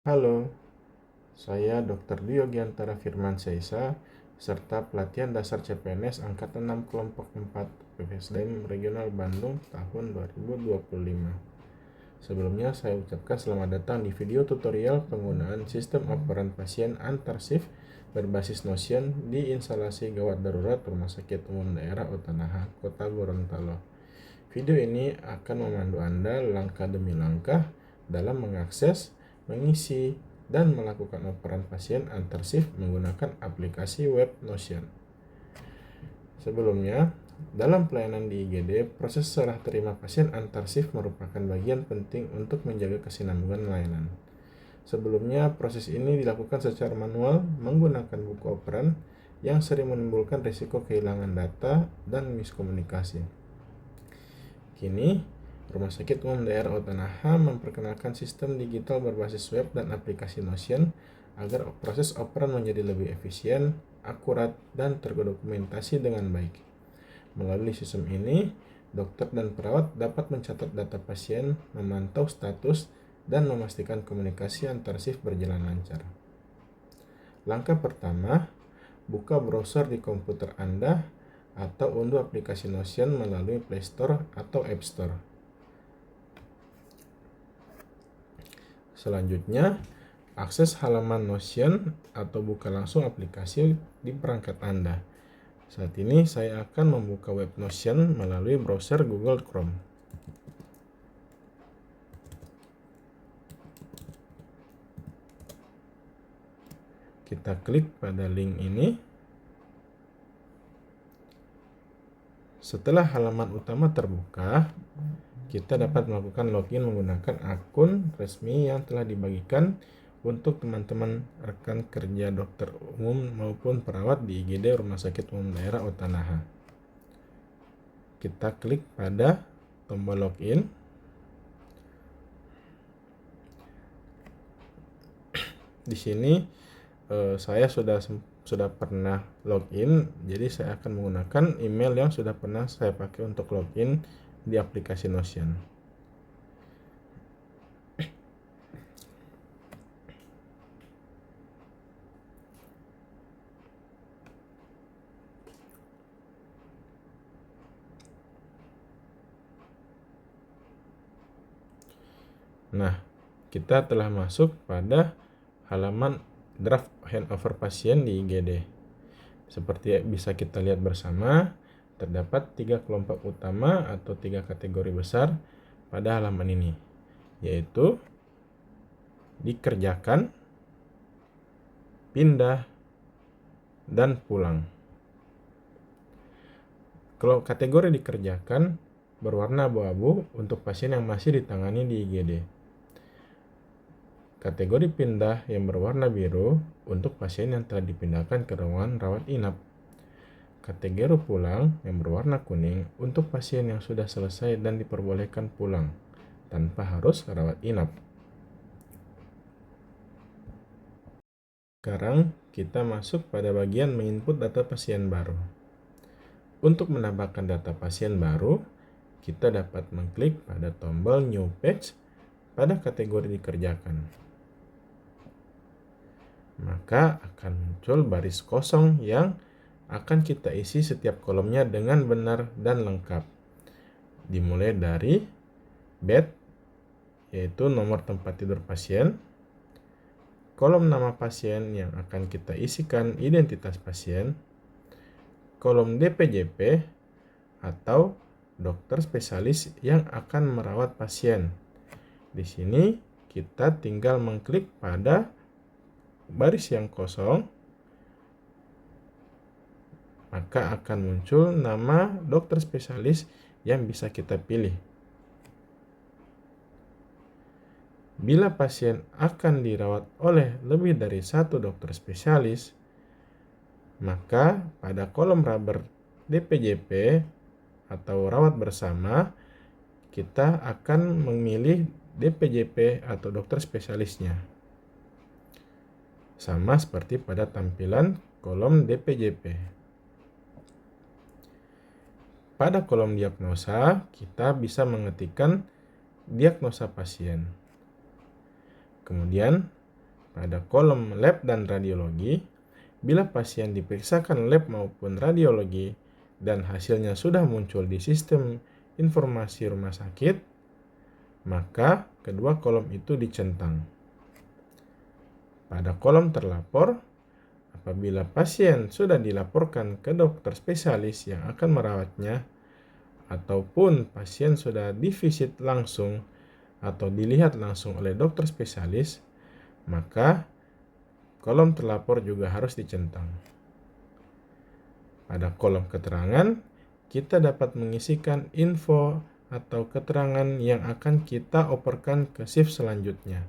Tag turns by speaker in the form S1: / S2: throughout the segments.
S1: Halo, saya Dr. Dio Giantara Firman Seisa, serta pelatihan dasar CPNS Angkatan 6 Kelompok 4 PPSDM Regional Bandung tahun 2025. Sebelumnya saya ucapkan selamat datang di video tutorial penggunaan sistem operan pasien antar shift berbasis Notion di instalasi gawat darurat Rumah Sakit Umum Daerah Utanaha, Kota Gorontalo. Video ini akan memandu Anda langkah demi langkah dalam mengakses, mengisi, dan melakukan operan pasien antar shift menggunakan aplikasi web Notion. Sebelumnya, dalam pelayanan di IGD, proses serah terima pasien antar shift merupakan bagian penting untuk menjaga kesinambungan layanan. Sebelumnya, proses ini dilakukan secara manual menggunakan buku operan yang sering menimbulkan risiko kehilangan data dan miskomunikasi. Kini, Rumah Sakit Umum Daerah Utanaha memperkenalkan sistem digital berbasis web dan aplikasi Notion agar proses operan menjadi lebih efisien, akurat, dan terdokumentasi dengan baik. Melalui sistem ini, dokter dan perawat dapat mencatat data pasien, memantau status, dan memastikan komunikasi antar shift berjalan lancar. Langkah pertama, buka browser di komputer Anda atau unduh aplikasi Notion melalui Play Store atau App Store. Selanjutnya, akses halaman Notion atau buka langsung aplikasi di perangkat Anda. Saat ini saya akan membuka web Notion melalui browser Google Chrome. Kita klik pada link ini. Setelah halaman utama terbuka, kita dapat melakukan login menggunakan akun resmi yang telah dibagikan untuk teman-teman rekan kerja dokter umum maupun perawat di IGD Rumah Sakit Umum Daerah Utanaha. Kita klik pada tombol login. Di sini saya sudah pernah login, jadi saya akan menggunakan email yang sudah pernah saya pakai untuk login di aplikasi Notion. Nah, kita telah masuk pada halaman draft handover pasien di IGD. Seperti bisa kita lihat bersama, terdapat 3 kelompok utama atau 3 kategori besar pada halaman ini, yaitu dikerjakan, pindah, dan pulang. Kalau kategori dikerjakan berwarna abu-abu untuk pasien yang masih ditangani di IGD. Kategori pindah yang berwarna biru untuk pasien yang telah dipindahkan ke ruangan rawat inap. Kategori pulang yang berwarna kuning untuk pasien yang sudah selesai dan diperbolehkan pulang tanpa harus rawat inap. Sekarang kita masuk pada bagian menginput data pasien baru. Untuk menambahkan data pasien baru, kita dapat mengklik pada tombol New Page pada kategori dikerjakan. Maka akan muncul baris kosong yang akan kita isi setiap kolomnya dengan benar dan lengkap. Dimulai dari bed, yaitu nomor tempat tidur pasien, kolom nama pasien yang akan kita isikan identitas pasien, kolom DPJP atau dokter spesialis yang akan merawat pasien. Di sini kita tinggal mengklik pada baris yang kosong, maka akan muncul nama dokter spesialis yang bisa kita pilih. Bila pasien akan dirawat oleh lebih dari 1 dokter spesialis, maka pada kolom rubber DPJP atau rawat bersama, kita akan memilih DPJP atau dokter spesialisnya. Sama seperti pada tampilan kolom DPJP. Pada kolom diagnosa, kita bisa mengetikkan diagnosa pasien. Kemudian, Pada kolom lab dan radiologi, bila pasien diperiksakan lab maupun radiologi dan hasilnya sudah muncul di sistem informasi rumah sakit, maka kedua kolom itu dicentang. Pada kolom terlapor, apabila pasien sudah dilaporkan ke dokter spesialis yang akan merawatnya, ataupun pasien sudah divisit langsung atau dilihat langsung oleh dokter spesialis, maka kolom terlapor juga harus dicentang. Pada kolom keterangan, kita dapat mengisikan info atau keterangan yang akan kita operkan ke shift selanjutnya.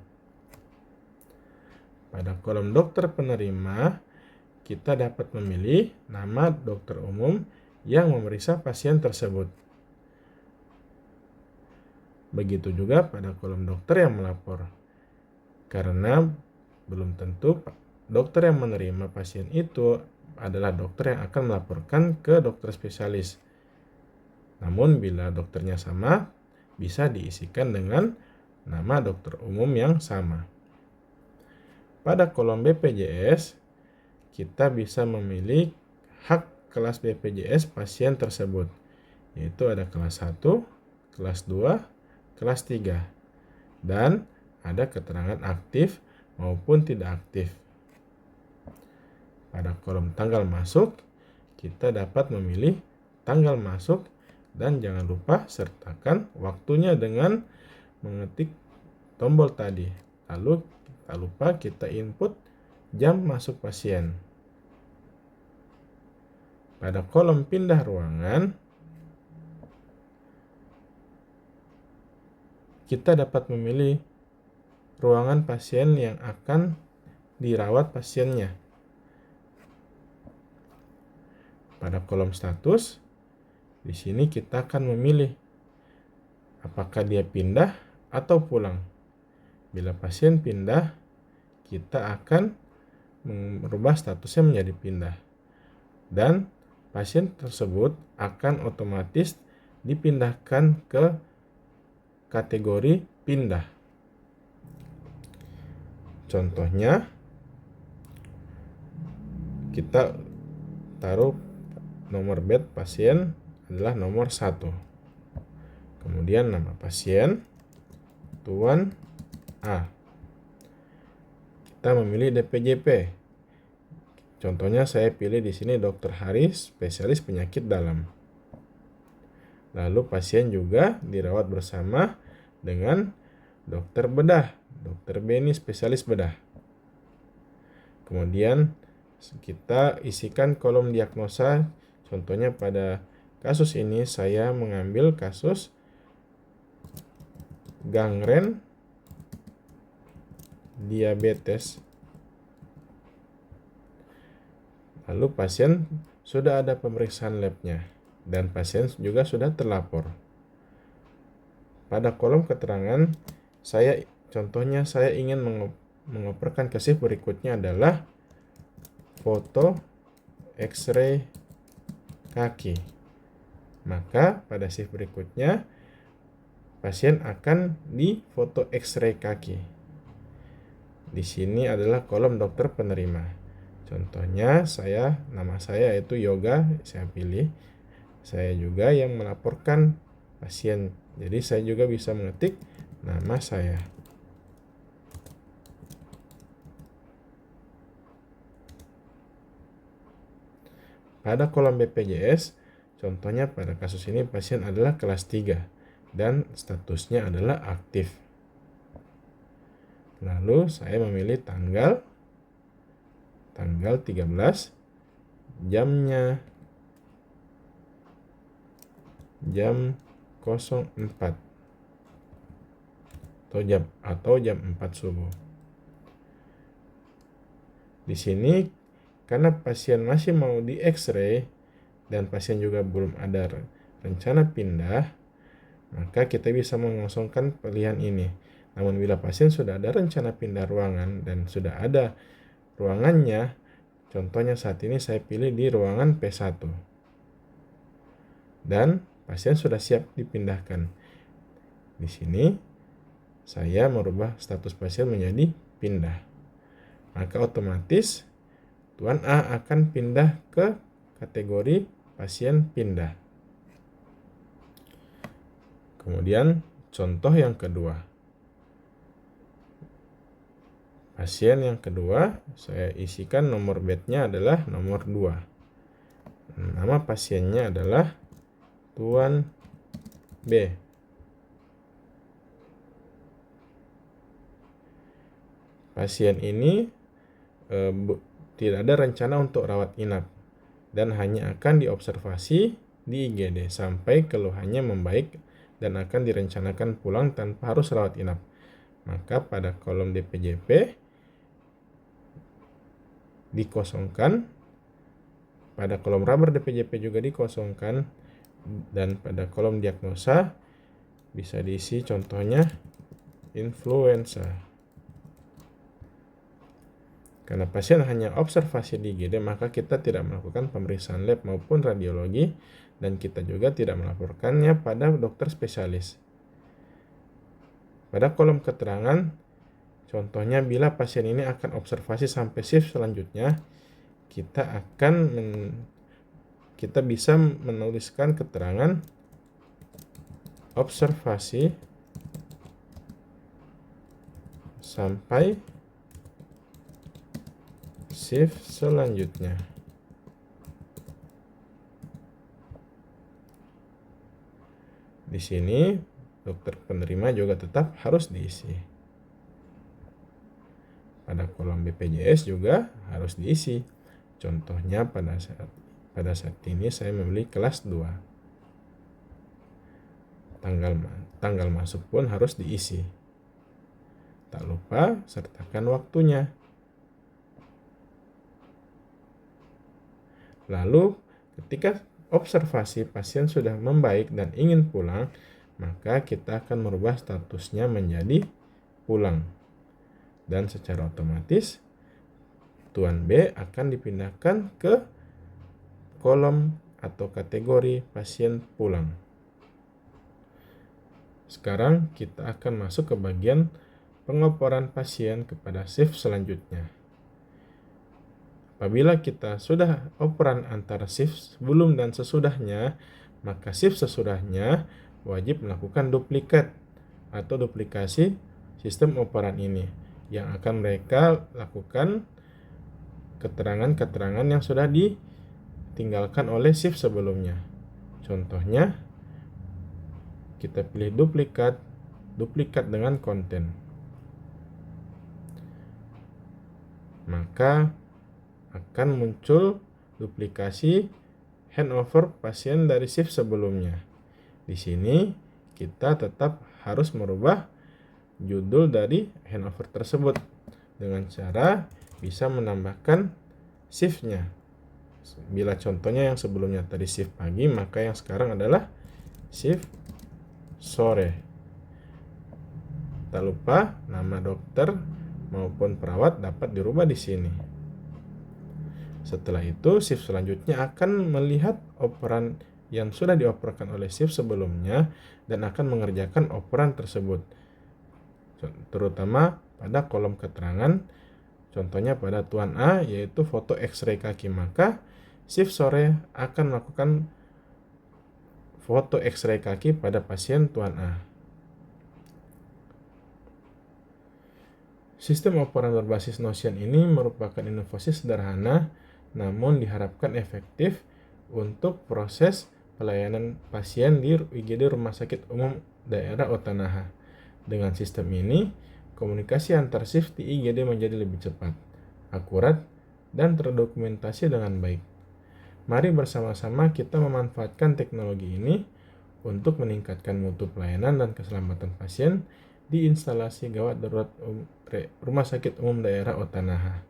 S1: Pada kolom dokter penerima, kita dapat memilih nama dokter umum yang memeriksa pasien tersebut. Begitu juga pada kolom dokter yang melapor, karena belum tentu dokter yang menerima pasien itu adalah dokter yang akan melaporkan ke dokter spesialis. Namun bila dokternya sama, bisa diisikan dengan nama dokter umum yang sama. Pada kolom BPJS, kita bisa memilih hak kelas BPJS pasien tersebut, yaitu ada kelas 1, kelas 2, kelas 3, dan ada keterangan aktif maupun tidak aktif. Pada kolom tanggal masuk, kita dapat memilih tanggal masuk dan jangan lupa sertakan waktunya dengan mengetik tombol tadi. Lalu tak lupa kita input jam masuk pasien. Pada kolom pindah ruangan, kita dapat memilih ruangan pasien yang akan dirawat pasiennya. Pada kolom status, di sini kita akan memilih apakah dia pindah atau pulang. Bila pasien pindah, kita akan merubah statusnya menjadi pindah. Dan pasien tersebut akan otomatis dipindahkan ke kategori pindah. Contohnya, kita taruh nomor bed pasien adalah nomor 1. Kemudian nama pasien, Tuan A. Kita memilih DPJP. Contohnya saya pilih di sini Dr. Haris, spesialis penyakit dalam. Lalu pasien juga dirawat bersama dengan dokter bedah, Dr. Beni, spesialis bedah. Kemudian kita isikan kolom diagnosa. Contohnya pada kasus ini saya mengambil kasus gangren diabetes. Lalu pasien sudah ada pemeriksaan labnya dan pasien juga sudah terlapor. Pada kolom keterangan, contohnya saya ingin mengoperkan ke shift berikutnya adalah foto X-ray kaki. Maka pada shift berikutnya pasien akan di foto X-ray kaki. Di sini adalah kolom dokter penerima. Contohnya nama saya itu Yoga, saya pilih. Saya juga yang melaporkan pasien. Jadi saya juga bisa mengetik nama saya. Pada kolom BPJS, contohnya pada kasus ini pasien adalah kelas 3 dan statusnya adalah aktif. Lalu saya memilih tanggal 13, jamnya jam 04 atau jam 4 subuh. Di sini karena pasien masih mau di X-ray dan pasien juga belum ada rencana pindah, maka kita bisa mengosongkan pilihan ini. Namun bila pasien sudah ada rencana pindah ruangan dan sudah ada ruangannya, contohnya saat ini saya pilih di ruangan P1. Dan pasien sudah siap dipindahkan. Di sini saya merubah status pasien menjadi pindah. maka otomatis Tuan A akan pindah ke kategori pasien pindah. Kemudian contoh yang kedua. Pasien yang kedua, saya isikan nomor bednya adalah nomor 2. Nama pasiennya adalah Tuan B. Pasien ini tidak ada rencana untuk rawat inap dan hanya akan diobservasi di IGD sampai keluhannya membaik dan akan direncanakan pulang tanpa harus rawat inap. Maka pada kolom DPJP dikosongkan, pada kolom rubber DPJP juga dikosongkan, dan pada kolom diagnosa bisa diisi contohnya influenza. Karena pasien hanya observasi di IGD, maka kita tidak melakukan pemeriksaan lab maupun radiologi, dan kita juga tidak melaporkannya pada dokter spesialis. Pada kolom keterangan, contohnya bila pasien ini akan observasi sampai shift selanjutnya, kita bisa menuliskan keterangan observasi sampai shift selanjutnya. Di sini dokter penerima juga tetap harus diisi. Pada kolom BPJS juga harus diisi. Contohnya pada saat ini saya membeli kelas 2. Tanggal masuk pun harus diisi. Tak lupa sertakan waktunya. Lalu ketika observasi pasien sudah membaik dan ingin pulang, maka kita akan merubah statusnya menjadi pulang. Dan secara otomatis Tuan B akan dipindahkan ke kolom atau kategori pasien pulang. Sekarang kita akan masuk ke bagian pengoperan pasien kepada shift selanjutnya. Apabila kita sudah operan antara shift sebelum dan sesudahnya, maka shift sesudahnya wajib melakukan duplikat atau duplikasi sistem operan ini, yang akan mereka lakukan keterangan-keterangan yang sudah ditinggalkan oleh shift sebelumnya. Contohnya, kita pilih duplikat dengan konten. Maka akan muncul duplikasi handover pasien dari shift sebelumnya. Di sini kita tetap harus merubah judul dari handover tersebut dengan cara bisa menambahkan shiftnya. Bila contohnya yang sebelumnya tadi shift pagi, maka yang sekarang adalah shift sore. Tak lupa nama dokter maupun perawat dapat dirubah di sini. Setelah itu, shift selanjutnya akan melihat operan yang sudah dioperasikan oleh shift sebelumnya dan akan mengerjakan operan tersebut, terutama pada kolom keterangan. Contohnya pada Tuan A, yaitu foto X-ray kaki, maka shift sore akan melakukan foto X-ray kaki pada pasien Tuan A. Sistem operan berbasis Notion ini merupakan inovasi sederhana, namun diharapkan efektif untuk proses pelayanan pasien di IGD Rumah Sakit Umum Daerah Otanaha. Dengan sistem ini, komunikasi antar shift di IGD menjadi lebih cepat, akurat, dan terdokumentasi dengan baik. Mari bersama-sama kita memanfaatkan teknologi ini untuk meningkatkan mutu pelayanan dan keselamatan pasien di instalasi gawat darurat Rumah Sakit Umum Daerah Otanaha.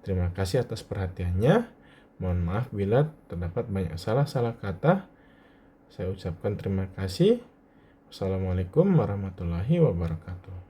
S1: Terima kasih atas perhatiannya. Mohon maaf bila terdapat banyak salah-salah kata. Saya ucapkan terima kasih. Wassalamualaikum warahmatullahi wabarakatuh.